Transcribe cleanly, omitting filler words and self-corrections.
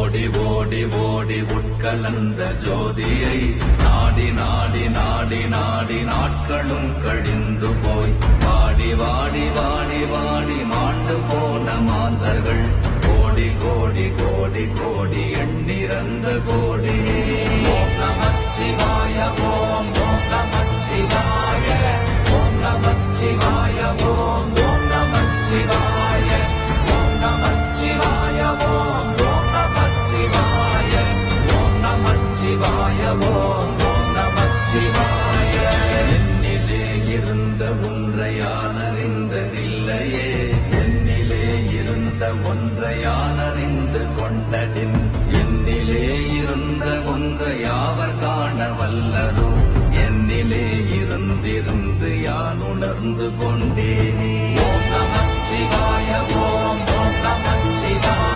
ஓடி ஓடி ஓடி உட்கலந்த ஜோதியை நாடி நாடி நாடி நாடி நாட்களும் கழிந்து போய் வாடி வாடி வாடி வாடி மாண்டு போன மாந்தர்கள் கோடி கோடி கோடி கோடி எண்ணிறந்த கோடி. ஓம் நமச்சிவாய ஓம் ஓம் நமச்சிவாய ஓம் நமச்சிவாய ஓம் ஓம் நமச்சிவாய ஓம் நமச்சிவாய ஓம் ஓம் நமச்சிவாய ஓம் நமச்சிவாய ஓம் ஓம் நமச்சிவாய. என்னிலே இருந்த ஒன்றை யான் அறிந்ததில்லையே, என்னிலே இருந்த ஒன்றை யான் அறிந்து கொண்டடின், என்னிலே இருந்த ஒன்றை யாவர் காண வல்லரோ, என்னிலே இருந்திருந்து யான் உணர்ந்து கொண்டேன்.